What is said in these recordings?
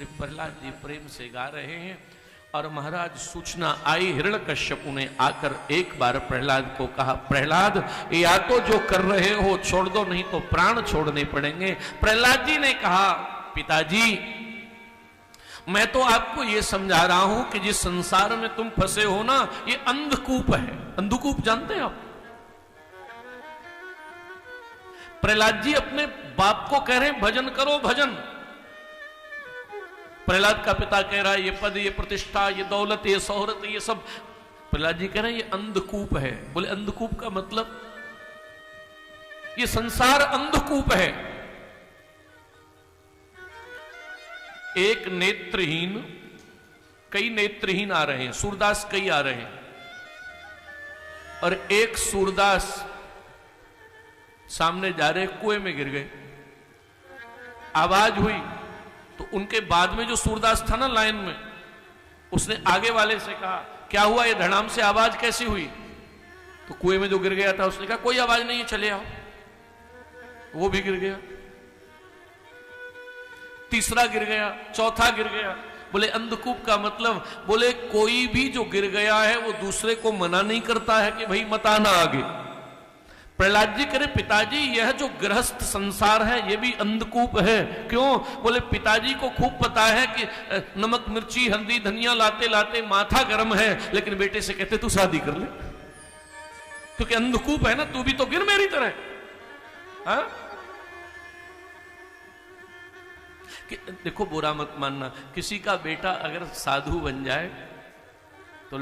श्री प्रहलाद जी प्रेम से गा रहे हैं। और महाराज सूचना आई, हिरण्यकश्यपु ने आकर एक बार प्रहलाद को कहा, प्रहलाद या तो जो कर रहे हो छोड़ दो, नहीं तो प्राण छोड़ने पड़ेंगे। प्रहलाद जी ने कहा, पिताजी मैं तो आपको यह समझा रहा हूं कि जिस संसार में तुम फंसे हो ना, ये अंधकूप है। अंधकूप जानते हैं आप? प्रहलाद जी अपने बाप को कह रहे हैं भजन करो भजन। प्रहलाद का पिता कह रहा है ये पद, ये प्रतिष्ठा, ये दौलत, ये शोहरत, ये सब। प्रहलाद जी कह रहे हैं ये अंधकूप है। बोले अंधकूप का मतलब? ये संसार अंधकूप है। एक नेत्रहीन, कई नेत्रहीन आ रहे हैं, सूरदास कई आ रहे हैं, और एक सूरदास सामने जा रहे कुएं में गिर गए। आवाज हुई तो उनके बाद में जो सूरदास था ना लाइन में, उसने आगे वाले से कहा क्या हुआ, ये धड़ाम से आवाज कैसी हुई? तो कुएं में जो गिर गया था उसने कहा कोई आवाज नहीं है, चले आओ। वो भी गिर गया, तीसरा गिर गया, चौथा गिर गया। बोले अंधकूप का मतलब? बोले कोई भी जो गिर गया है वो दूसरे को मना नहीं करता है कि भाई मत आना आगे। प्रहलाद जी करे पिताजी यह जो गृहस्थ संसार है ये भी अंधकूप है। क्यों? बोले पिताजी को खूब पता है कि नमक मिर्ची हल्दी धनिया लाते लाते माथा गर्म है, लेकिन बेटे से कहते तू शादी कर ले, क्योंकि अंधकूप है ना, तू भी तो गिर मेरी तरह। हाँ? देखो बुरा मत मानना, किसी का बेटा अगर साधु बन जाए तो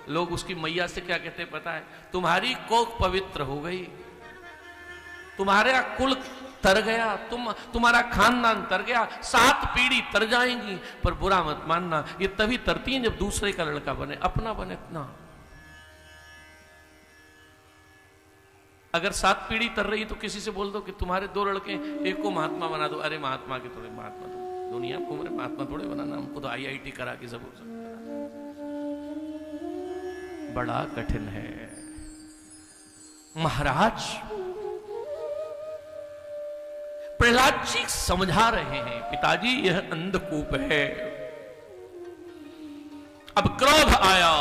लोग उसकी मैया से क्या कहते पता है? तुम्हारी कोख पवित्र हो गई, तुम्हारा कुल तर गया, तुम्हारा खानदान तर गया, 7 पीढ़ी तर जाएंगी। पर बुरा मत मानना, ये तभी तरती हैं जब दूसरे का लड़का बने, अपना बने ना। अगर 7 पीढ़ी तर रही तो किसी से बोल दो कि तुम्हारे 2 लड़के, एक को महात्मा बना दो। अरे महात्मा के थोड़े महात्मा तो दुनिया को मेरे महात्मा थोड़े बनाना, हमको तो IIT करा के सब बड़ा कठिन है। महाराज प्रहलाद जी समझा रहे हैं पिताजी यह अंधकूप है। अब क्रोध आया,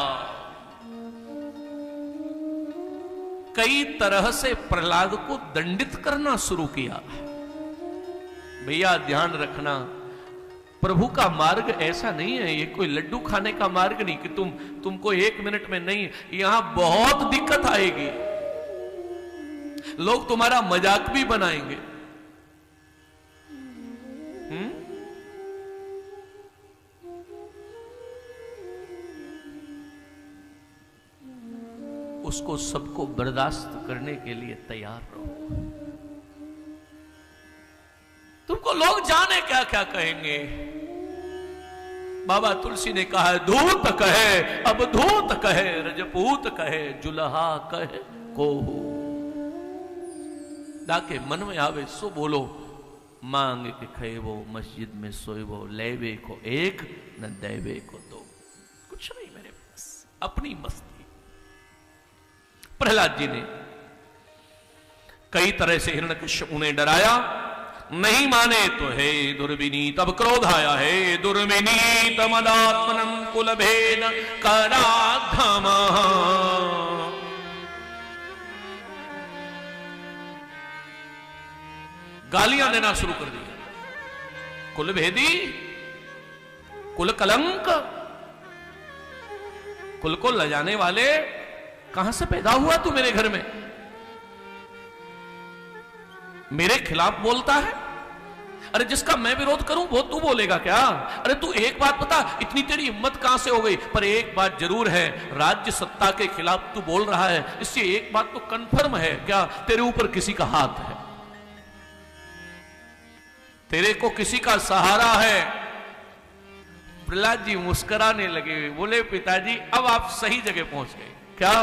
कई तरह से प्रहलाद को दंडित करना शुरू किया। भैया ध्यान रखना, प्रभु का मार्ग ऐसा नहीं है, ये कोई लड्डू खाने का मार्ग नहीं कि तुमको 1 मिनट में नहीं, यहां बहुत दिक्कत आएगी, लोग तुम्हारा मजाक भी बनाएंगे। उसको सबको बर्दाश्त करने के लिए तैयार रहो। तुमको लोग जाने क्या क्या कहेंगे। बाबा तुलसी ने कहा धूत कहे, अब धूत कहे, रजपूत कहे, जुल्हा कहे को डाके मन में आवे सो बोलो। मांग के खेवो, मस्जिद में सोएवो, लेवे को एक न देवे को 2। कुछ नहीं मेरे पास, अपनी मस्ती। प्रहलाद जी ने कई तरह से हिरण्यकश्यप उन्हें डराया, नहीं माने तो हे दुर्विनीत। अब क्रोध आया, हे दुर्विनीत मदात्मनं कुलभेद कराधमा। गालियां देना शुरू कर दी। कुलभेदी, कुल कलंक, कुल को लजाने वाले, कहां से पैदा हुआ तू मेरे घर में? मेरे खिलाफ बोलता है? अरे जिसका मैं विरोध करूं वो तू बोलेगा क्या? अरे तू एक बात बता, इतनी तेरी हिम्मत कहां से हो गई? पर एक बात जरूर है, राज्य सत्ता के खिलाफ तू बोल रहा है, इससे एक बात तो कंफर्म है, क्या तेरे ऊपर किसी का हाथ है, तेरे को किसी का सहारा है। प्रहलाद जी मुस्कुराने लगे, बोले पिताजी अब आप सही जगह पहुंच गए। क्या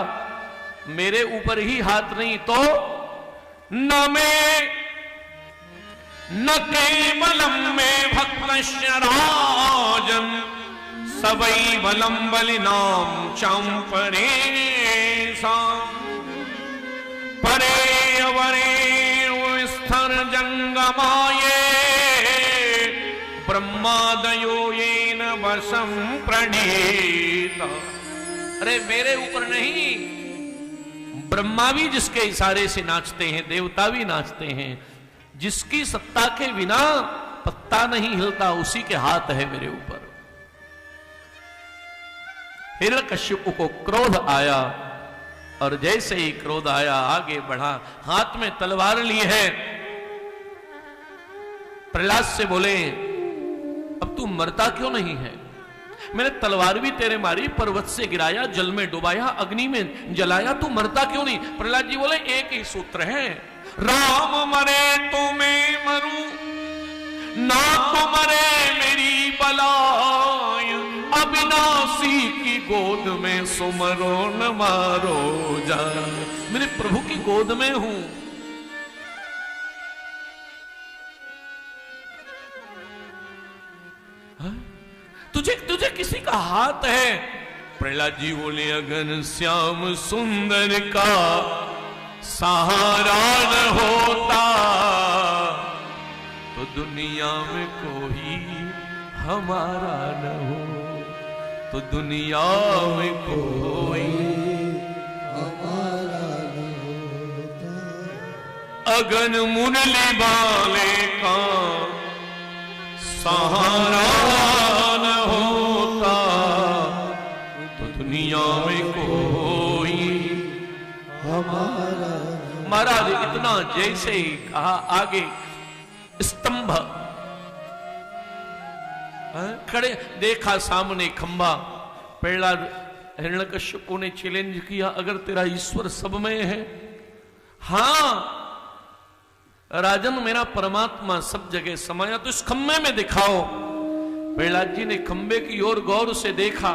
मेरे ऊपर ही हाथ नहीं तो न में न केवलम में भक्तस्य राजन सबई बलम बलिनाम चांपरे परे अवरे स्थिर जंगमाये ब्रह्मादयो येन वशं प्रणीत। अरे मेरे ऊपर नहीं, ब्रह्मा भी जिसके इशारे से नाचते हैं, देवता भी नाचते हैं। जिसकी सत्ता के बिना पत्ता नहीं हिलता, उसी के हाथ है मेरे ऊपर। हिरण्यकश्यप को क्रोध आया, और जैसे ही क्रोध आया आगे बढ़ा, हाथ में तलवार ली है। प्रहलाद से बोले, अब तू मरता क्यों नहीं है? मैंने तलवार भी तेरे मारी, पर्वत से गिराया, जल में डुबाया, अग्नि में जलाया, तू मरता क्यों नहीं? प्रहलाद जी बोले, एक ही सूत्र है, राम मरे तो मैं मरूं, ना तो मरे मेरी बलाय, अविनाशी की गोद में सुमरो न मारो जान। मेरे प्रभु की गोद में हूं। तुझे तुझे किसी का हाथ है? प्रहलाद जी बोले, अगन श्याम सुंदर का सहारा न होता तो दुनिया में कोई हमारा न हो, तो दुनिया में कोई हमारा न होता। अगन मुरली वाले का सहारा न होता तो दुनिया में कोई हमारा। महाराज इतना जैसे ही कहा, आगे स्तंभ खड़े देखा, सामने खंबा। प्रहलाद हिरण्यकश्यप ने चैलेंज किया, अगर तेरा ईश्वर सब में है? हां राजन, मेरा परमात्मा सब जगह समाया, तो इस खंबे में दिखाओ। प्रहलाद जी ने खंबे की ओर गौर से देखा,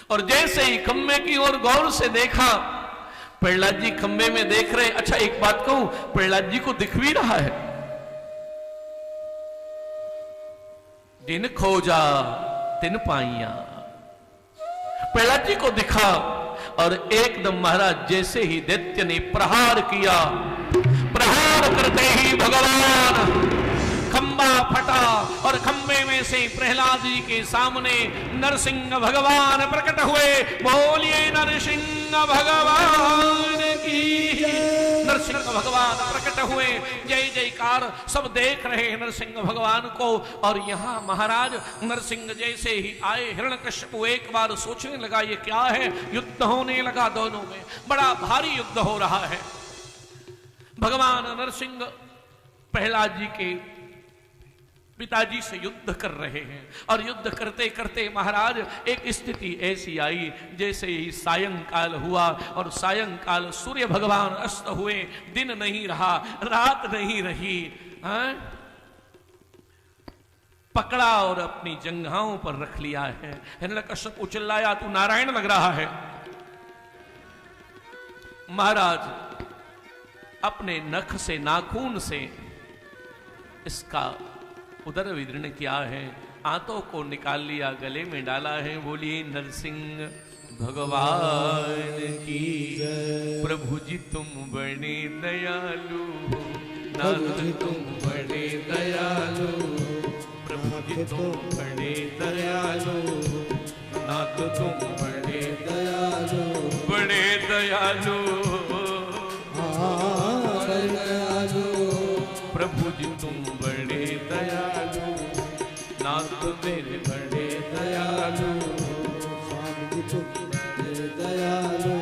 और जैसे ही खंबे की ओर गौर से देखा, प्रहलाद जी खंबे में देख रहे। अच्छा एक बात कहूं, प्रहलाद जी को दिख भी रहा है। दिन खोजा तिन पाइया, प्रहलाद जी को दिखा, और एकदम महाराज जैसे ही दैत्य ने प्रहार किया, प्रहार करते ही भगवान खंबा फटा, और खंबे में से प्रहलाद जी के सामने नरसिंह भगवान प्रकट हुए। बोलिए नरसिंह भगवान की। नरसिंह भगवान प्रकट हुए, जय जयकार, सब देख रहे हैं नरसिंह भगवान को। और यहां महाराज नरसिंह जैसे ही आए, हिरण्यकश्यप एक बार सोचने लगा ये क्या है। युद्ध होने लगा दोनों में, बड़ा भारी युद्ध हो रहा है। भगवान नरसिंह प्रहलाद जी के पिताजी से युद्ध कर रहे हैं, और युद्ध करते करते महाराज एक स्थिति ऐसी आई, जैसे ही सायंकाल हुआ, और सायंकाल सूर्य भगवान अस्त हुए, दिन नहीं रहा, रात नहीं रही। पकड़ा और अपनी जंघाओं पर रख लिया है। हिरण्यकश्यप को चिल्लाया, तू नारायण लग रहा है। महाराज अपने नख से, नाखून से इसका उदर विदीर्ण किया है, आंतों को निकाल लिया, गले में डाला है। बोलिए नरसिंह भगवान की। प्रभु जी तुम बड़े दयालु, नाथ तुम बड़े दयालु, प्रभु जी तुम बड़े दयालु, नाथ तुम बड़े दयालु, बड़े दयालु, प्रभु जी तुम बड़े दयालु, नाथ मेरे बड़े दयालु, स्वामी जी तुम बड़े दयालु।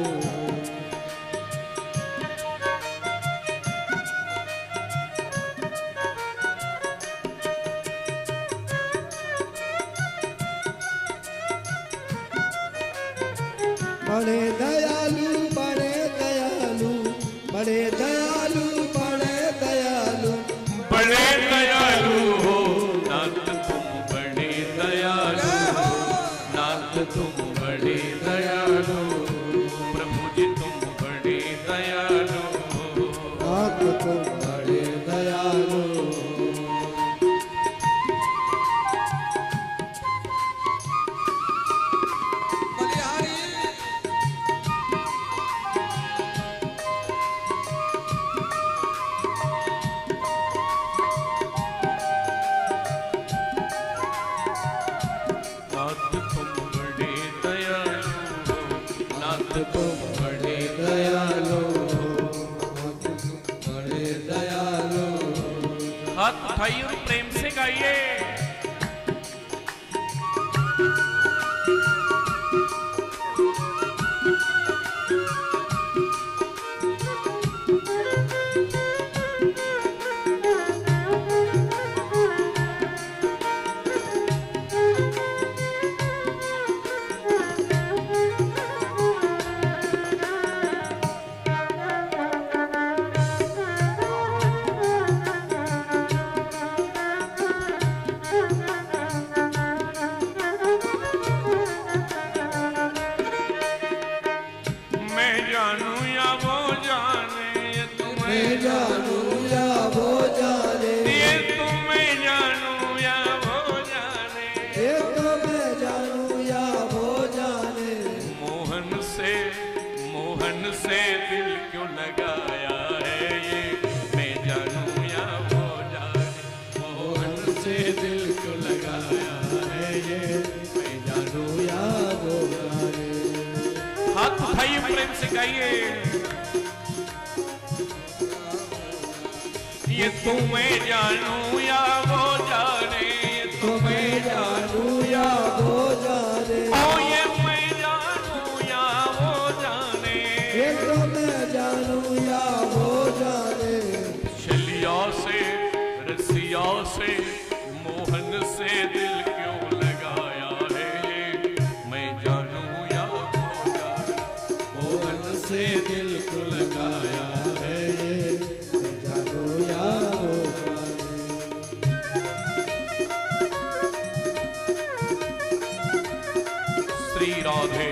बड़े दयालु, बड़े दयालु, बड़े दयालु, बड़े दयालु, बड़े दयालु हो नाथ तुम बड़े दयालु, नाथ तुम बड़े दयालु, प्रभु जी तुम बड़े दयालु, नाथ तुम बड़े दयालु। उठाइए और प्रेम से गाइए। प्रेम से गाइए। ये तुम्हें जानू या वो जाने, तुम्हें जानू या वो जाने, ओ ये मैं जानू या वो जाने, ये तो मैं जानू या वो जाने। छलिया से रसिया से मोहन से दिल क्यों लगाया है ये, मैं जानू या वो जाने, मोहन से दिल को लगाया है ये, मैं जानू या वो जाने। श्री राधे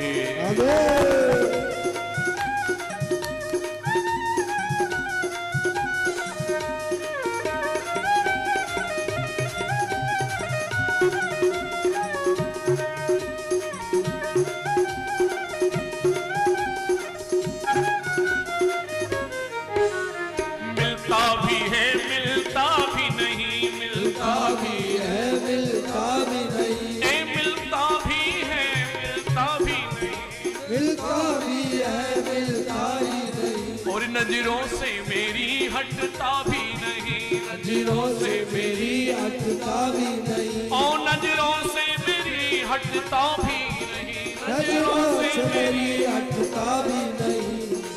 नजरों से मेरी हटता भी नहीं, नजरों से मेरी हटता भी नहीं, ओ नजरों से मेरी हटता भी नहीं, नजरों से मेरी हटता भी नहीं।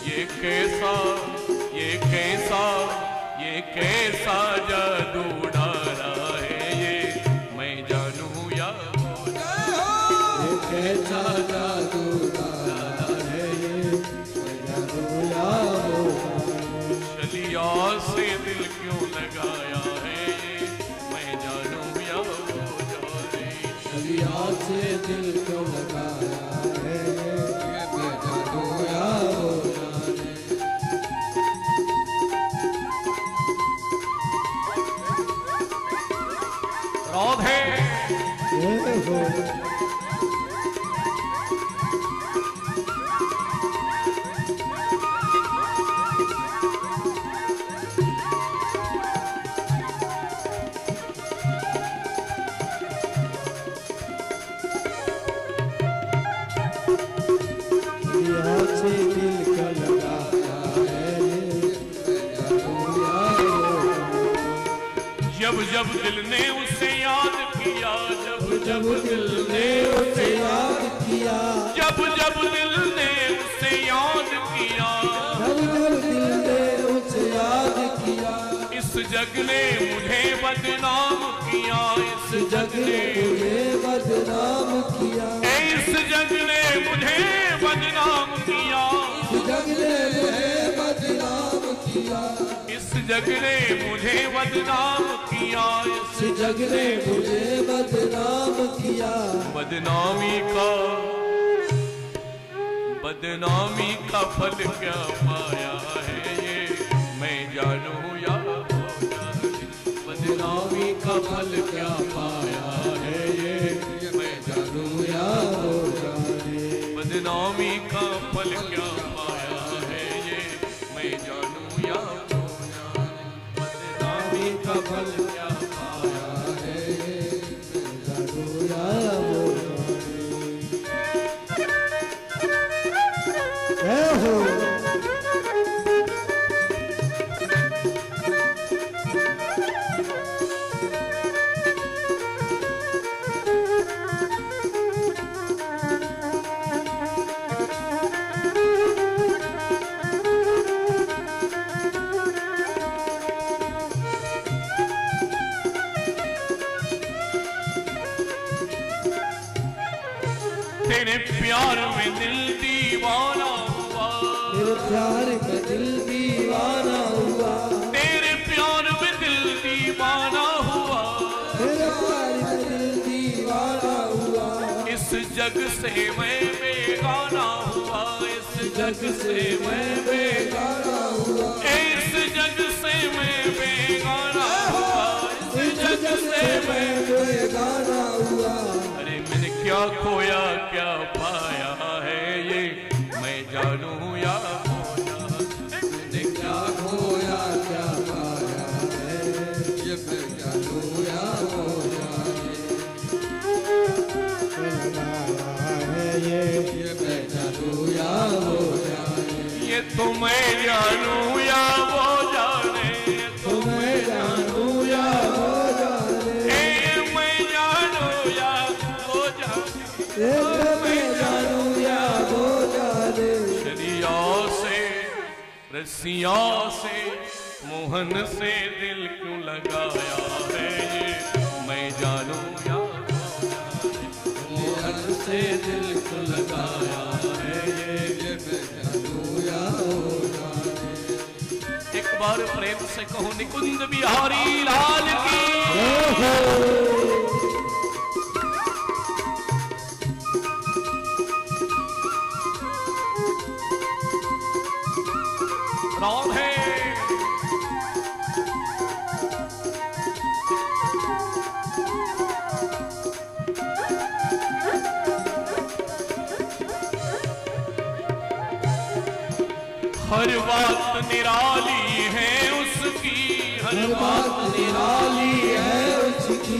ये कैसा ये कैसा ये कैसा जादू डाला है ये, मैं जानू या वो जाने, ये कैसा जादू डाला है ये, मैं जानू या वो जाने। छलिया से दिल क्यों लगाया है ये, मैं जानू या वो जाने, छलिया से दिल क्यों लगाया है ये, मैं जानू या वो जाने। राधे हो से दिल का लगाया है ये, जब जब दिल ने उसे याद किया, जब जब दिल ने उसे याद किया, जब जब दिल ने उसे याद किया, जब जब दिल ने उसे याद किया, इस जग ने मुझे बदनाम किया, इस जग ने मुझे बदनाम किया, इस जग ने मुझे बदनाम किया, इस जग ने मुझे बदनाम किया, इस जग ने मुझे बदनाम किया, इस जग ने मुझे बदनाम किया। बदनामी का फल क्या पाया है ये, मैं जानू या वो जाने, बदनामी का फल क्या पाया है ये, मैं जानू या वो जाने। बदनामी का फल क्या पाया है ये, मैं जानू या वो जाने, बदनामी का फल क्या पाया है ये, मैं जानू या वो जाने। जय हो तेरे प्यार में दिल दीवाना हुआ, तेरे प्यार में दिल दीवाना हुआ, तेरे प्यार में दिल दीवाना हुआ, तेरे प्यार में दिल दीवाना हुआ। इस जग से मैं बेगाना हुआ, इस जग से मैं बेगाना हुआ, इस जग से मैं बेगाना हुआ, इस जग से मैं बेगाना हुआ। अरे मैंने क्या खोया क्या पाया है ये मैं जानू या खोया, मैंने क्या खोया क्या पाया है ये मैं जानू या हो जाने, लगाया है ये मैं जानू या हो जाने, ये तो मैं जानू या वो जाने, तो मैं जानू या हो जाने, मैं जानू या वो जाने, ये तो मैं जानू या हो जाने। शरिया से रसिया से मोहन से दिल क्यों लगाया है ये मैं जानू या वो जाने, मोहन से दिल को लगाया है ये मैं जानू या हो जाने। एक बार प्रेम से कहो निकुंज बिहारी लाल की। राधे हर बात निराली है उसकी, हर बात निराली है उसकी,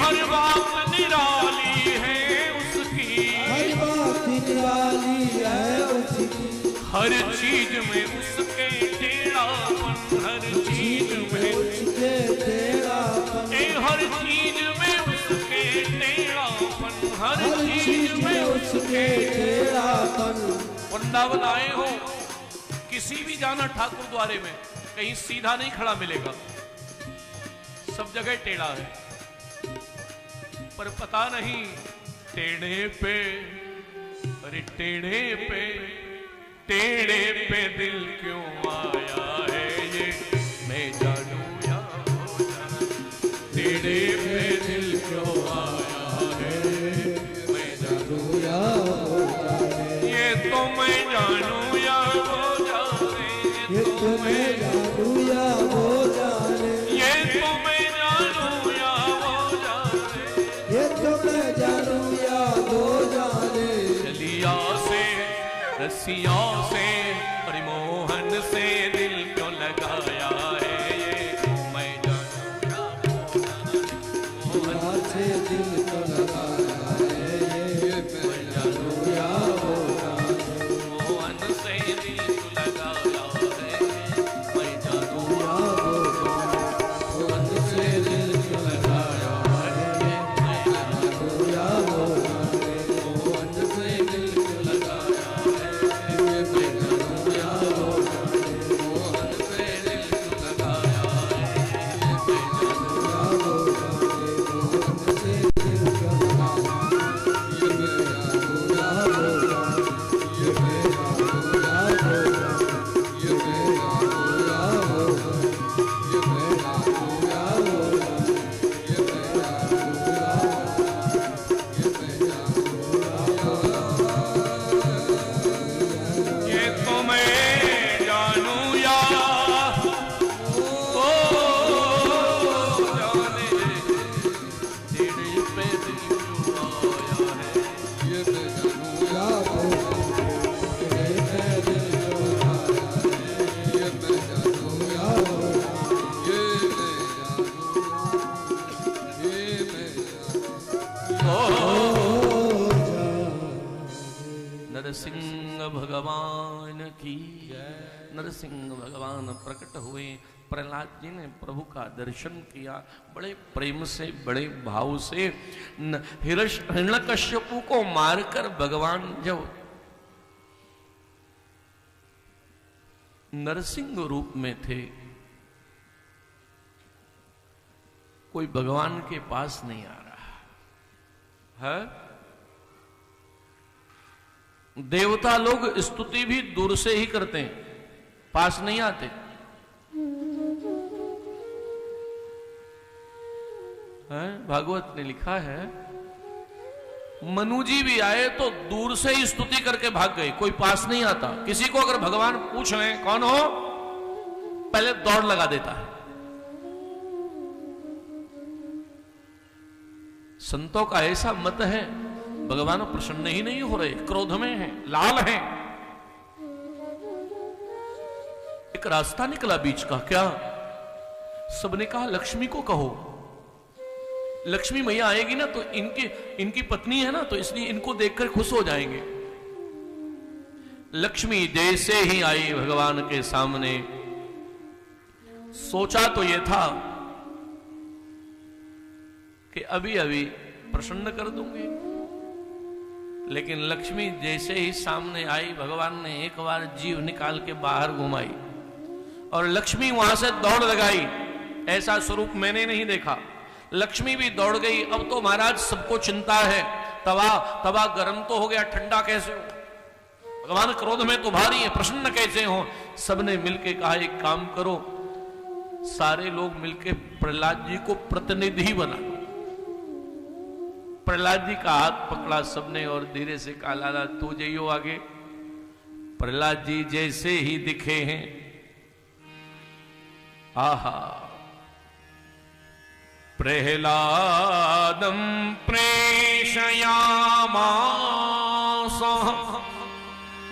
हर बात निराली है उसकी, हर बात निराली है उसकी, हर चीज में उसके टेढ़ापन, हर चीज में उसके टेढ़ापन, हर चीज में उसके टेढ़ापन, हर चीज में उसके टेढ़ापन। वृंदावन आए हो किसी भी जाना ठाकुर द्वारे में कहीं सीधा नहीं खड़ा मिलेगा, सब जगह टेढ़ा है। पर पता नहीं टेढ़े पे, अरे टेढ़े पे दिल क्यों आया है ये मैं जानू या हो जाने, टेढ़े पे दिल क्यों आया है मैं जानू या हो जाने, ये तो मैं जानू या हो जाने, ये तो मैं जानू या हो जाने, ये तो मैं जानू या हो जाने, ये तो मैं जानू या हो जाने। चलिया से रसिया से परिमोहन से दिल क्यों लगाया है ये मैं जानू या हो जाने, मोहन से दिल को लगाया है ये मैं जानू या हो जाने, मोहन से दिल क्यों लगाया है मैं जानू या हो जाने, मोहन से दिल को लगाया है ये मैं जानू या हो जाने, मोहन से दिल को लगाया है ये मैं जानू या हो जाने, मोहन से दिल को लगाया है ये मैं जानू या हो जाने, मोहन से दिल को लगाया ये मैं जानू या हो जाने, ये मैं जानू या हो जाने, ये मैं जानू या हो जाने, ये मैं जानू या हो जाने, ये मैं जानू या हो जाने, ये मैं जानू या हो जाने। ये तो मैं जानू या हो जाने, तेरे पे दिल क्यों आया है ये मैं जानू या हो जाने, ये मैं दिल को लगाया है ये मैं जानू या हो जाने, ये मैं जानू ये मैं ओ हो जाने। नरसिंह भगवान की नरसिंह भगवान प्रकट हुए, प्रहलाद जी ने प्रभु का दर्शन किया, बड़े प्रेम से बड़े भाव से हिरण्यकश्यपु को मारकर भगवान जब नरसिंह रूप में थे, कोई भगवान के पास नहीं आ रहा है। देवता लोग स्तुति भी दूर से ही करते हैं, पास नहीं आते। भागवत ने लिखा है मनु जी भी आए तो दूर से ही स्तुति करके भाग गए, कोई पास नहीं आता। किसी को अगर भगवान पूछ लें कौन हो, पहले दौड़ लगा देता है। संतों का ऐसा मत है, भगवान प्रसन्न ही नहीं हो रहे, क्रोध में हैं, लाल हैं। एक रास्ता निकला बीच का, क्या? सबने कहा लक्ष्मी को कहो, लक्ष्मी मैया आएगी ना तो इनकी पत्नी है ना, तो इसलिए इनको देखकर खुश हो जाएंगे। लक्ष्मी जैसे ही आई भगवान के सामने, सोचा तो यह था कि अभी अभी प्रसन्न कर दूंगी, लेकिन लक्ष्मी जैसे ही सामने आई, भगवान ने एक बार जीव निकाल के बाहर घुमाई और लक्ष्मी वहां से दौड़ लगाई। ऐसा स्वरूप मैंने नहीं देखा। लक्ष्मी भी दौड़ गई। अब तो महाराज सबको चिंता है, तवा गर्म तो हो गया, ठंडा कैसे हो? भगवान क्रोध में तो भारी है, प्रसन्न कैसे हो? सबने मिलके कहा एक काम करो, सारे लोग मिलके प्रहलाद जी को प्रतिनिधि बना। प्रहलाद जी का हाथ पकड़ा सबने और धीरे से कहा लाला तू जाइयो आगे। प्रहलाद जी जैसे ही दिखे हैं, आहा, प्रहलादं प्रेषयामास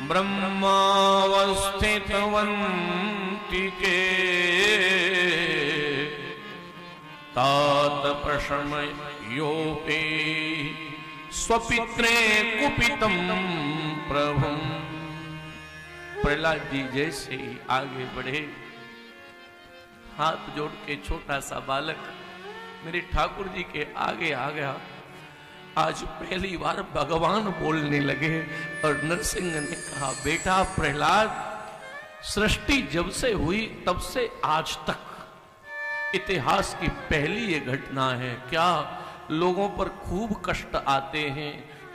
ब्रह्मावस्थितवन्तिके तात प्रशमयोपे स्वपित्रे कुपितं प्रभुं। प्रहलाद जी जैसे ही आगे बढ़े, हाथ जोड़ के छोटा सा बालक मेरे ठाकुर जी के आगे आ गया। आज पहली बार भगवान बोलने लगे और नरसिंह ने कहा बेटा प्रहलाद, सृष्टि जब से हुई तब से आज तक इतिहास की पहली ये घटना है। क्या लोगों पर खूब कष्ट आते हैं,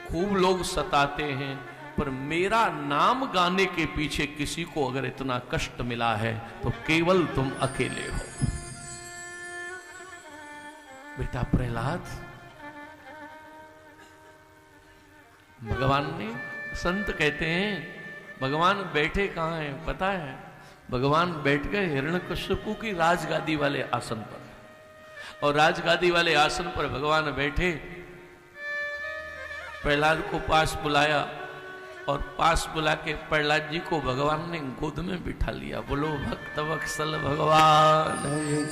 खूब लोग सताते हैं, पर मेरा नाम गाने के पीछे किसी को अगर इतना कष्ट मिला है तो केवल तुम अकेले हो। बेटा प्रहलाद, भगवान ने, संत कहते हैं भगवान बैठे कहां हैं पता है? भगवान बैठ गए हिरण्यकश्यपु की राजगादी वाले आसन पर, और राजगादी वाले आसन पर भगवान बैठे। प्रहलाद को पास बुलाया और पास बुला के प्रहलाद जी को भगवान ने गोद में बिठा लिया। बोलो भक्त वत्सल भगवान,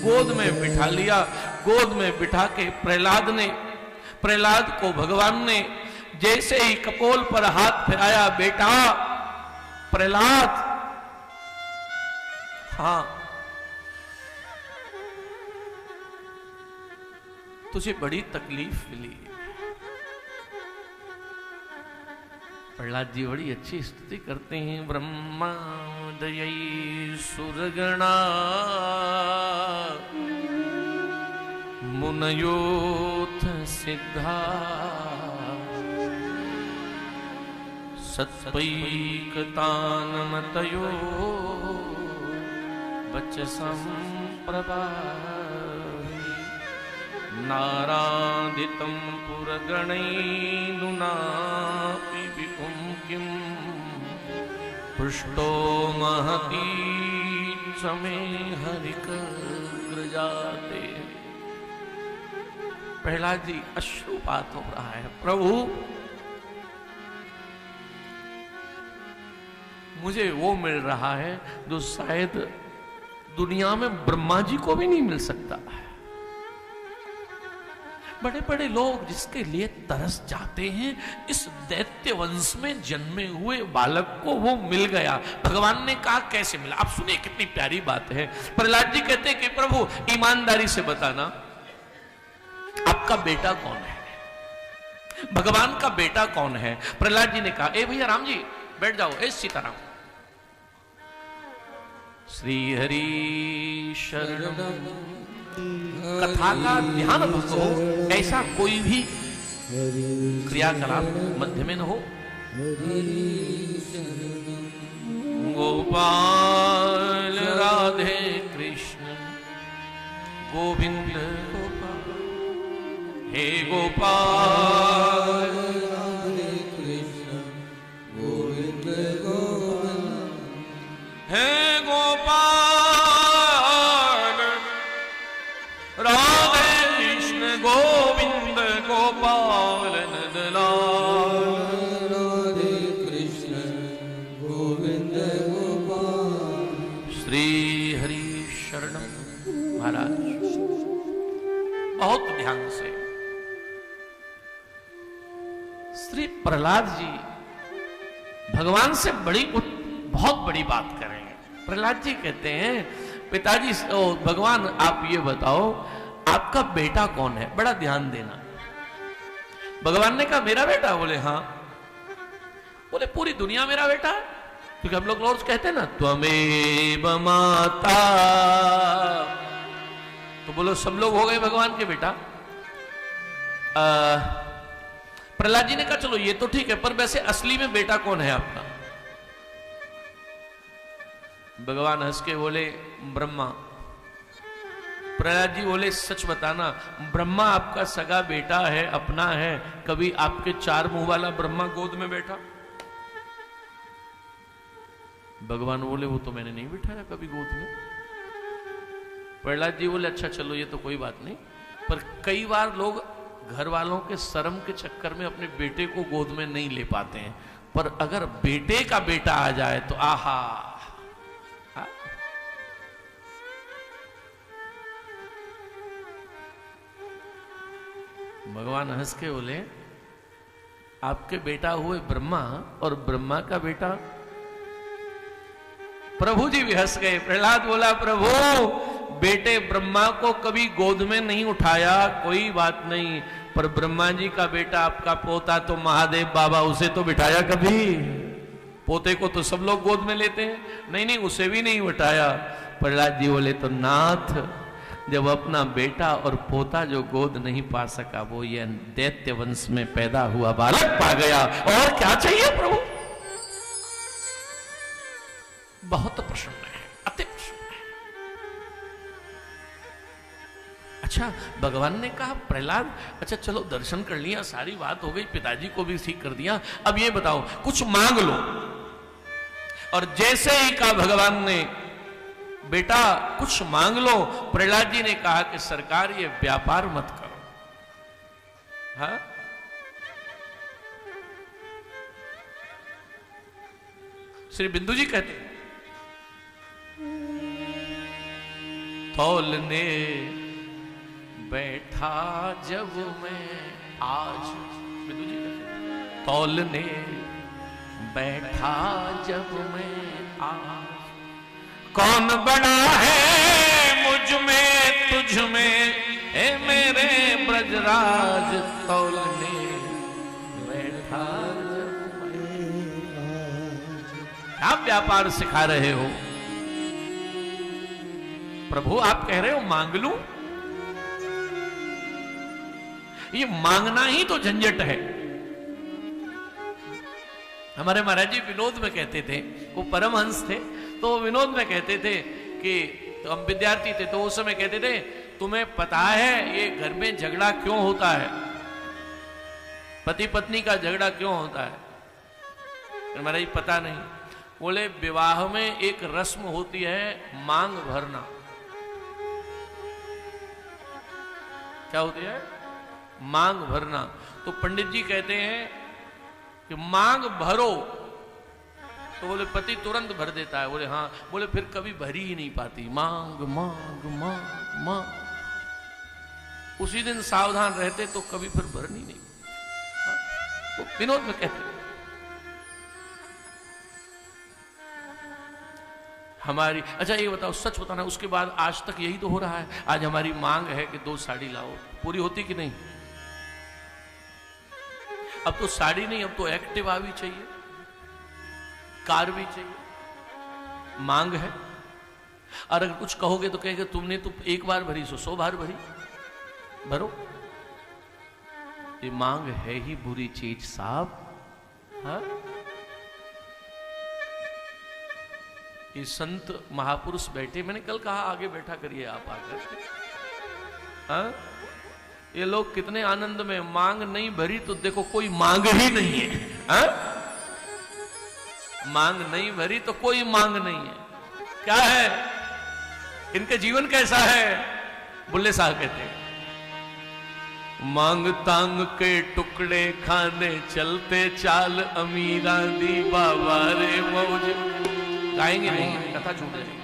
गोद में बिठा लिया। गोद में बिठा के प्रहलाद को भगवान ने जैसे ही कपोल पर हाथ फिराया, बेटा प्रहलाद, हाँ तुझे बड़ी तकलीफ मिली। प्रहलाद जी बड़ी अच्छी स्तुति करते हैं। ब्रह्मादयै सुरगणा मुनयोथ सिद्धा सत्पैकतानमतयो वचसं प्रभावि नारादितं पुरगणैनुनापि विपुं किं पृष्टो महती च मे हरिकग्रजाते। प्रहलाद जी अश्रुपात हो रहा है। प्रभु मुझे वो मिल रहा है जो शायद दुनिया में ब्रह्मा जी को भी नहीं मिल सकता है। बड़े बड़े लोग जिसके लिए तरस जाते हैं, इस दैत्य वंश में जन्मे हुए बालक को वो मिल गया। भगवान ने कहा कैसे मिला? आप सुनिए कितनी प्यारी बात है। प्रहलाद जी कहते हैं कि प्रभु ईमानदारी से बताना आपका बेटा कौन है, भगवान का बेटा कौन है? प्रहलाद जी ने कहा ए भैया राम जी बैठ जाओ, ए सीताराम, श्री हरि शरणम। कथा का ध्यान भंग हो ऐसा कोई भी क्रियाकलाप मध्य में न हो। हरि शरणम। गोपाल राधे कृष्ण गोविंद गोपाल, हे गोपाल राधे कृष्ण गोविंद गोपाल, हे गोपाल राधे कृष्ण गोविंद गोपाल नंदलाल, राधे कृष्ण गोविंद गोपाल। श्री हरि शरणम। महाराज बहुत ध्यान से, श्री प्रहलाद जी भगवान से बहुत बड़ी बात करेंगे। प्रहलाद जी कहते हैं, पिताजी भगवान आप ये बताओ आपका बेटा कौन है? बड़ा ध्यान देना। भगवान ने कहा मेरा बेटा? बोले हाँ। बोले पूरी दुनिया मेरा बेटा है? क्योंकि हम लोग रोज कहते हैं ना त्वमेव माता, तो बोलो सब लोग हो गए भगवान के बेटा। प्रहलाद जी ने कहा चलो ये तो ठीक है, पर वैसे असली में बेटा कौन है आपका? भगवान हंस के बोले ब्रह्मा। प्रहलाद जी बोले सच बताना, ब्रह्मा आपका सगा बेटा है, अपना है? कभी आपके चार मुंह वाला ब्रह्मा गोद में बैठा? भगवान बोले वो तो मैंने नहीं बिठाया कभी गोद में। प्रहलाद जी बोले अच्छा चलो ये तो कोई बात नहीं, पर कई बार लोग घर वालों के शर्म के चक्कर में अपने बेटे को गोद में नहीं ले पाते हैं, पर अगर बेटे का बेटा आ जाए तो आहा। भगवान हंस के बोले आपके बेटा हुए ब्रह्मा और ब्रह्मा का बेटा। प्रभु जी भी हंस गए। प्रहलाद बोला प्रभु बेटे ब्रह्मा को कभी गोद में नहीं उठाया, कोई बात नहीं, पर ब्रह्मा जी का बेटा आपका पोता तो महादेव बाबा, उसे तो बिठाया कभी? पोते को तो सब लोग गोद में लेते हैं, नहीं नहीं उसे भी नहीं उठाया। प्रहलाद जी बोले तो नाथ जब अपना बेटा और पोता जो गोद नहीं पा सका, वो ये दैत्य वंश में पैदा हुआ बालक पा गया, और क्या चाहिए प्रभु? बहुत प्रसन्न है, अति प्रसन्न है। अच्छा भगवान ने कहा प्रहलाद अच्छा चलो दर्शन कर लिया, सारी बात हो गई, पिताजी को भी ठीक कर दिया, अब ये बताओ कुछ मांग लो। और जैसे ही कहा भगवान ने बेटा कुछ मांग लो, प्रहलाद जी ने कहा कि सरकार ये व्यापार मत करो। हाँ श्री बिंदु जी कहते तौलने बैठा जब मैं आज, बिंदु जी कहते तौलने बैठा जब मैं आज, कौन बड़ा है मुझ में तुझ में है मेरे ब्रजराज, तौलने बैठा जब मैं। आप व्यापार सिखा रहे हो प्रभु, आप कह रहे हो मांग लूं? ये मांगना ही तो झंझट है। हमारे महाराज जी विनोद में कहते थे, वो परमहंस थे, तो विनोद में कहते थे कि तो हम विद्यार्थी थे तो उस समय कहते थे तुम्हें पता है ये घर में झगड़ा क्यों होता है, पति पत्नी का झगड़ा क्यों होता है? महाराज जी पता नहीं। बोले विवाह में एक रस्म होती है मांग भरना। क्या होती है? मांग भरना। तो पंडित जी कहते हैं कि मांग भरो, तो बोले पति तुरंत भर देता है। बोले हाँ। बोले फिर कभी भरी ही नहीं पाती, मांग मांग मांग मांग। उसी दिन सावधान रहते तो कभी फिर भरनी नहीं। तो विनोद में कहते हमारी, अच्छा ये बताओ सच बताना, उसके बाद आज तक यही तो हो रहा है। आज हमारी मांग है कि 2 साड़ी लाओ, पूरी होती कि नहीं? अब तो साड़ी नहीं, अब तो एक्टिवा भी चाहिए, कार भी चाहिए, मांग है। और अगर कुछ कहोगे तो कहेंगे तुमने तो एक बार भरी सो 100 बार भरी, भरो। ये मांग है ही बुरी चीज साहब, हाँ? ये संत महापुरुष बैठे, मैंने कल कहा आगे बैठा करिए आप आकर। हाँ? ये लोग कितने आनंद में, मांग नहीं भरी तो देखो कोई मांग ही नहीं है। हाँ? मांग नहीं भरी तो कोई मांग नहीं है। क्या है इनके जीवन कैसा है? बुल्ले साहब कहते हैं, मांग तांग के टुकड़े खाने चलते चाल अमीरा दी बाबा रे मौज। गाएंगे नहीं, कथा छूट जाएगी।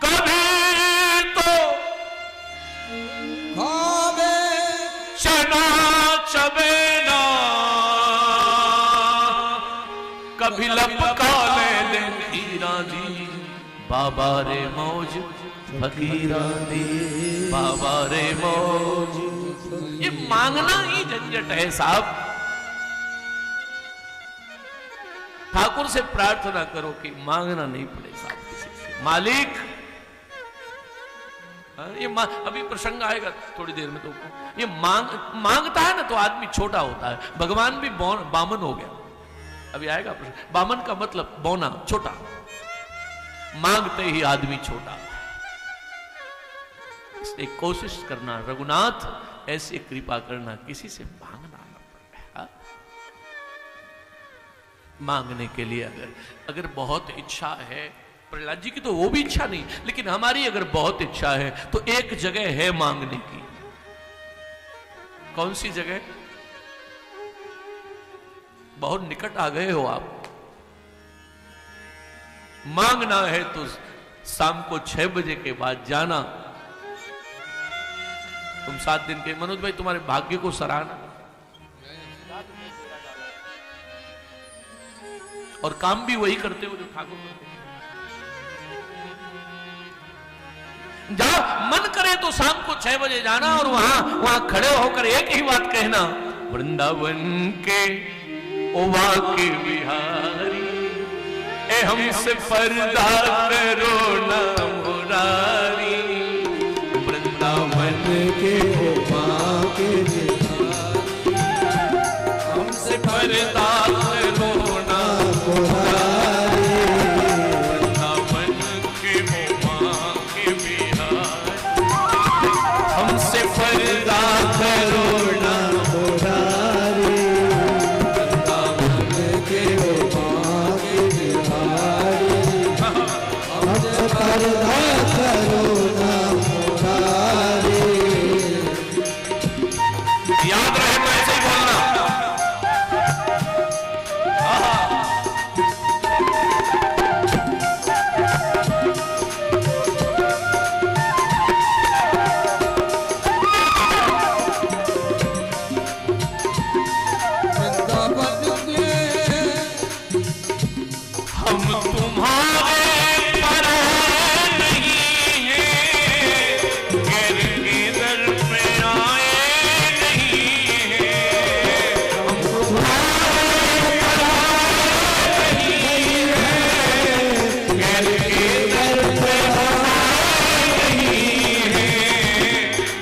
कभी तो खावे चना चबेना, कभी लपका ले हीरा दी बाबा रे मौज फकीरा दी बाबा रे मौज। ये मांगना ही झंझट है साहब। ठाकुर से प्रार्थना करो कि मांगना नहीं पड़े साहब किसी से। मालिक, ये अभी प्रसंग आएगा थोड़ी देर में, तो ये मांगता है ना तो आदमी छोटा होता है। भगवान भी बामन हो गया, अभी आएगा प्रसंग। बामन का मतलब बौना, छोटा। मांगते ही आदमी छोटा। इसलिए कोशिश करना रघुनाथ, ऐसे कृपा करना किसी से मांगना न पड़े। मांगने के लिए अगर बहुत इच्छा है, प्रहलाद जी की तो वो भी इच्छा नहीं, लेकिन हमारी अगर बहुत इच्छा है तो एक जगह है मांगने की। कौन सी जगह? बहुत निकट आ गए हो आप। मांगना है तो शाम को 6 बजे के बाद जाना। तुम 7 दिन के, मनोज भाई तुम्हारे भाग्य को सराहना। और काम भी वही करते हो जो ठाकुर करते हैं। जाओ, मन करे तो शाम को 6 बजे जाना और वहां खड़े होकर एक ही बात कहना, वृंदावन के ओवा के बिहारी, ए हमसे पर्दा करो ना मुरारी। वृंदावन के ओवा के बिहारी, हमसे पर्दा करो ना मुरारी। वृंदावन के ओवा के बिहारी, हमसे पर्दा करो ना मुरारी। वृंदावन के ओवा के बिहारी, हमसे पर्दा करो ना मुरारी। याद रहे तो ऐसे ही बोलना। वृंदावन के हम तुम्हारे पर नहीं हैं, गैर के दर पे आए नहीं हैं। हम तुम्हारे पर नहीं हैं, गैर के दर पे आए नहीं हैं।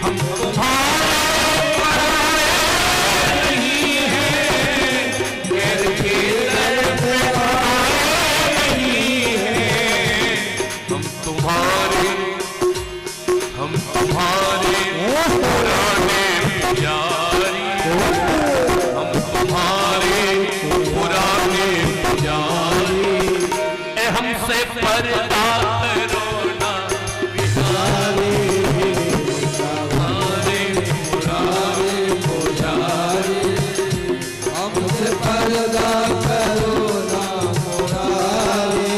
हम तुम्हारे पर नहीं हैं, गैर के दर पे आए नहीं हैं। हम तुम्हारे पुराने पुजारी, हम तुम्हारे पुराने पुजारी, ए हमसे पर्दा करो ना बिहारी। हमारे पुराने पुजारी, हमसे पर्दा करो ना मुरारी।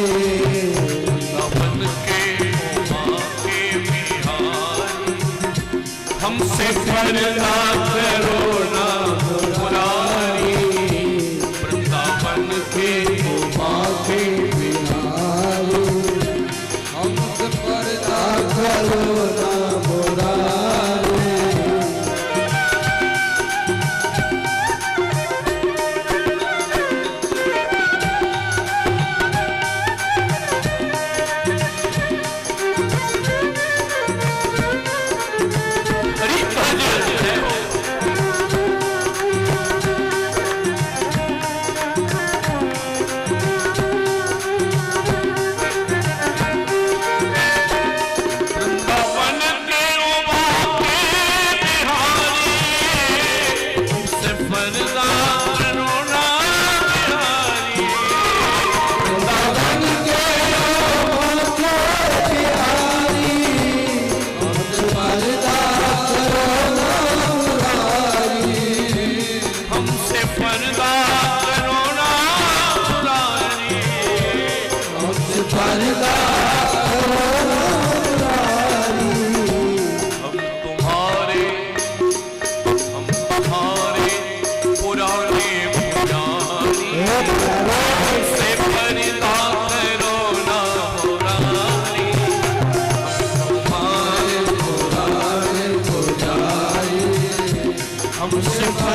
वृंदावन के ओवा के बिहारी, हमसे पर्दा करो ना मुरारी। वृंदावन के ओवा के बिहारी, हमसे पर्दा करो ना मुरारी। हरि भजन है हो।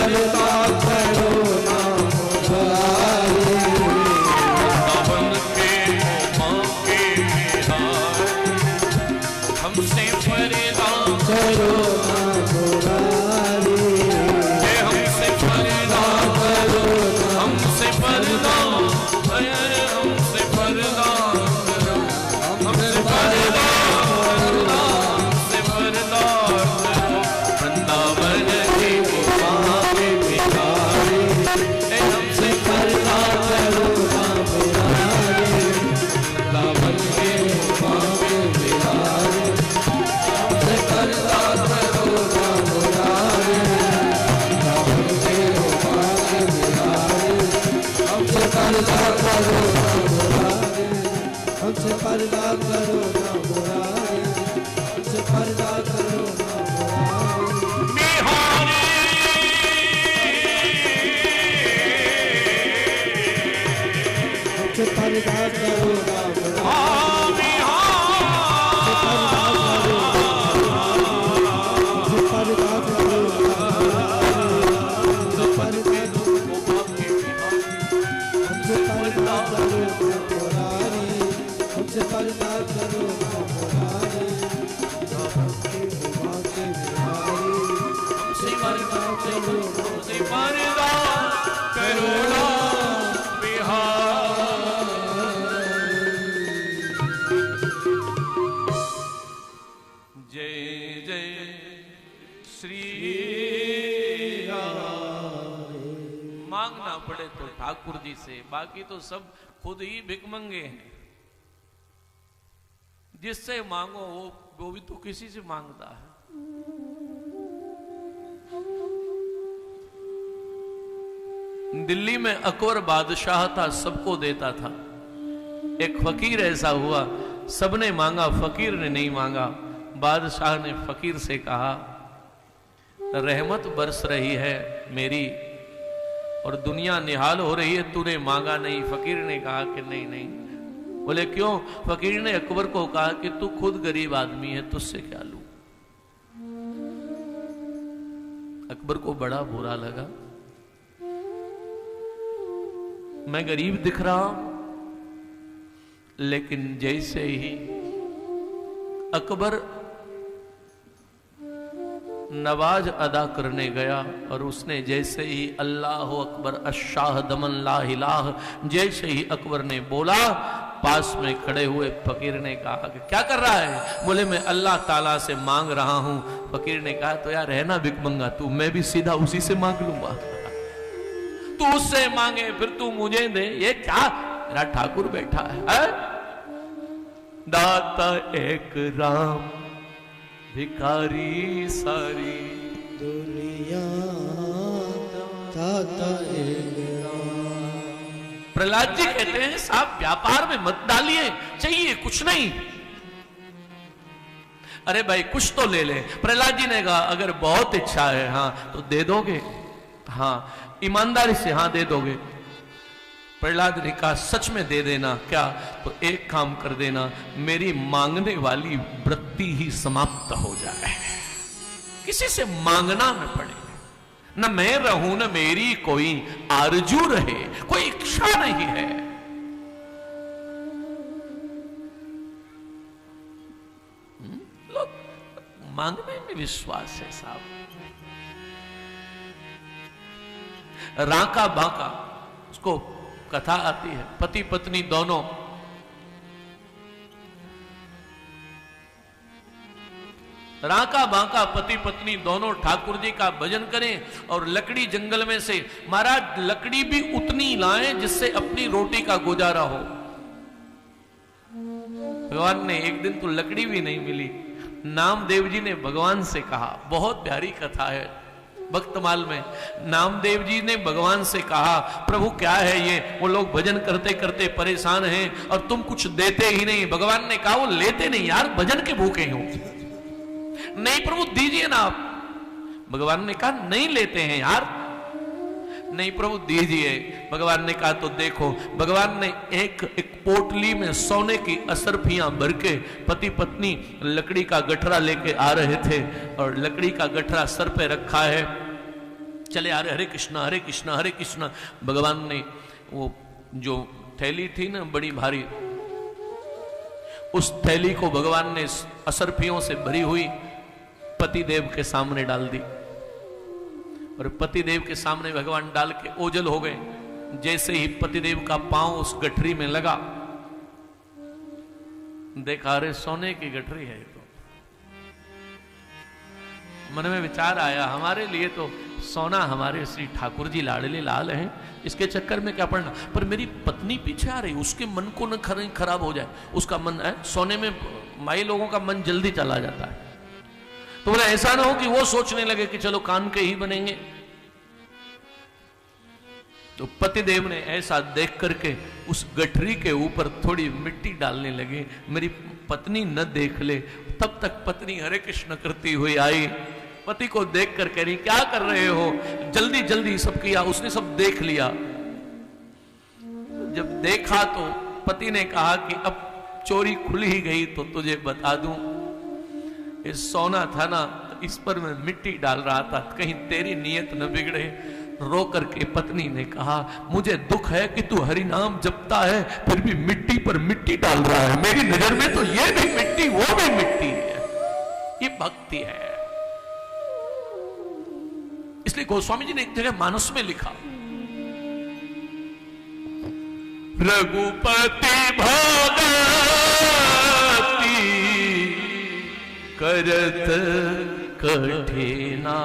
करता करो ना मुरारी, बन के मांगे बिहार, हमसे पर्दा करो ना मुरारी, हमसे पर्दा करो ना हमसे पर्दा हमसे पर्दा हमसे पर्दा हमसे पर्दा वृंदावन के मांगे बिहारी, हमसे करता करो ना मुरारी, वृंदावन के मांगे बिहारी, हमसे करता करो ना मुरारी, वृंदावन के मांगे बिहारी, हमसे करता करो ना मुरारी, हमसे पर्दा करो ना मुरारी, हमसे पर्दा करो ना मुरारी, हमसे पर्दा करो ना मुरारी, हमसे पर्दा करो ना मुरारी, हमसे पर्दा हमसे पर्दा करो ना मुरारी, हमसे पर्दा करो ना मुरारी, हमसे पर्दा करो हमसे पर्दा करो ना बिहार। जय जय श्री राम। मांगना पड़े तो ठाकुर जी से, बाकी तो सब खुद ही भिखमंगे हैं। जिससे मांगो वो भी तो किसी से मांगता है। दिल्ली में अकबर बादशाह था, सबको देता था। एक फकीर ऐसा हुआ, सबने मांगा, फकीर ने नहीं मांगा। बादशाह ने फकीर से कहा, रहमत बरस रही है मेरी और दुनिया निहाल हो रही है, तूने मांगा नहीं। फकीर ने कहा कि नहीं नहीं। बोले क्यों? फकीर ने अकबर को कहा कि तू खुद गरीब आदमी है, तुझसे क्या लूं। अकबर को बड़ा बुरा लगा, मैं गरीब दिख रहा हूं। लेकिन जैसे ही अकबर नवाज अदा करने गया और उसने जैसे ही अल्लाह अकबर अशाह दमन ला इलाह जैसे ही अकबर ने बोला, पास में खड़े हुए फकीर ने कहा कि क्या कर रहा है? बोले मैं अल्लाह ताला से मांग रहा हूं। फकीर ने कहा तो यार रहना भिखमंगा तू, मैं भी सीधा उसी से मांग लूंगा। तू उससे मांगे फिर तू मुझे दे, ये क्या? मेरा ठाकुर बैठा है? दाता एक राम भिखारी सारी दुनिया, दाता एक राम। प्रहलाद जी कहते हैं साहब व्यापार में मत डालिए, चाहिए कुछ नहीं। अरे भाई कुछ तो ले ले। प्रहलाद जी ने कहा अगर बहुत इच्छा है हाँ तो दे दोगे? हाँ ईमानदारी से हाँ दे दोगे। प्रहलाद ने कहा सच में दे देना। क्या? तो एक काम कर देना, मेरी मांगने वाली वृत्ति ही समाप्त हो जाए, किसी से मांगना न पड़े, न मैं रहूं न मेरी कोई आरजू रहे, कोई इच्छा नहीं है। लोग मांगने में विश्वास है साहब। राका बाका उसको कथा आती है, पति पत्नी दोनों राका बाका पति पत्नी दोनों ठाकुर जी का भजन करें और लकड़ी जंगल में से, महाराज लकड़ी भी उतनी लाएं जिससे अपनी रोटी का गुजारा हो। भगवान ने एक दिन तो लकड़ी भी नहीं मिली, नामदेव जी ने भगवान से कहा, बहुत प्यारी कथा है भक्तमाल में। नामदेव जी ने भगवान से कहा प्रभु क्या है ये, वो लोग भजन करते करते परेशान हैं और तुम कुछ देते ही नहीं। भगवान ने कहा वो लेते नहीं यार, भजन के भूखे हो। नहीं प्रभु दीजिए ना आप। भगवान ने कहा नहीं लेते हैं यार। नहीं प्रभु दीजिए। भगवान ने कहा तो देखो। भगवान ने एक पोटली में सोने की असरफियां भर के, पति पत्नी लकड़ी का गठरा लेके आ रहे थे और लकड़ी का गठरा सर पे रखा है। चले आ रहे, हरे कृष्णा हरे कृष्णा हरे कृष्णा। भगवान ने वो जो थैली थी ना बड़ी भारी, उस थैली को भगवान ने असरफियों से भरी हुई पतिदेव के सामने डाल दी, और पतिदेव के सामने भगवान डाल के ओझल हो गए। जैसे ही पतिदेव का पांव उस गठरी में लगा, देखा अरे सोने की गठरी है। तो मन में विचार आया, हमारे लिए तो सोना हमारे श्री ठाकुर जी लाडले लाल हैं, इसके चक्कर में क्या पड़ना। पर मेरी पत्नी पीछे आ रही, उसके मन को न खराब हो जाए, उसका मन है सोने में, माई लोगों का मन जल्दी चला जाता है। तो बोला ऐसा ना हो कि वो सोचने लगे कि चलो कान के ही बनेंगे। तो पतिदेव ने ऐसा देख करके उस गठरी के ऊपर थोड़ी मिट्टी डालने लगे, मेरी पत्नी न देख ले। तब तक पत्नी हरे कृष्ण करती हुई आई, पति को देख कर कह रही क्या कर रहे हो, जल्दी जल्दी सब किया। उसने सब देख लिया। जब देखा तो पति ने कहा कि अब चोरी खुल ही गई तो तुझे बता दूं, ये सोना था ना, तो इस पर मैं मिट्टी डाल रहा था, कहीं तेरी नीयत न बिगड़े। रो करके पत्नी ने कहा मुझे दुख है कि तू हरि नाम जपता है फिर भी मिट्टी पर मिट्टी डाल रहा है। मेरी नजर में तो ये भी मिट्टी वो भी मिट्टी है, ये भक्ति है। इसलिए गोस्वामी जी ने एक जगह मानस में लिखा, रघुपति भगति करत कठिना,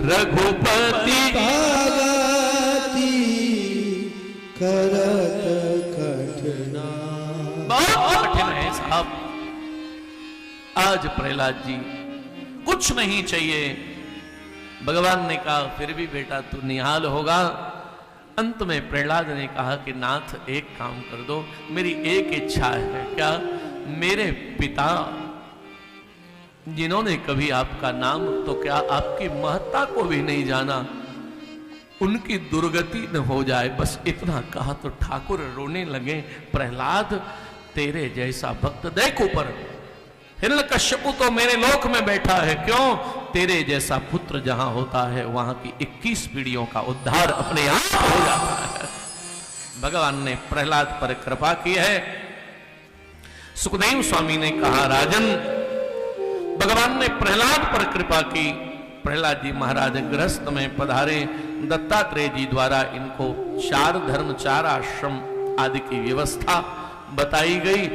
रघुपति भगति करत कठिना। बहुत कठिन है साहब। आज प्रहलाद जी कुछ नहीं चाहिए, भगवान ने कहा फिर भी बेटा तू निहाल होगा। अंत में प्रहलाद ने कहा कि नाथ एक काम कर दो, मेरी एक इच्छा है। क्या? मेरे पिता जिन्होंने कभी आपका नाम तो क्या आपकी महत्ता को भी नहीं जाना, उनकी दुर्गति न हो जाए, बस इतना कहा तो ठाकुर रोने लगे। प्रहलाद तेरे जैसा भक्त देख ऊपर, हिरण्यकश्यपु तो मेरे लोक में बैठा है, क्यों? तेरे जैसा पुत्र जहां होता है वहां की 21 पीढ़ियों का उद्धार अपने आप हो जाता है। भगवान ने प्रहलाद पर कृपा की है। सुखदेव स्वामी ने कहा राजन, भगवान ने प्रहलाद पर कृपा की। प्रहलाद जी महाराज गृहस्थ में पधारे। दत्तात्रेय जी द्वारा इनको 4 धर्म 4 आश्रम आदि की व्यवस्था बताई गई।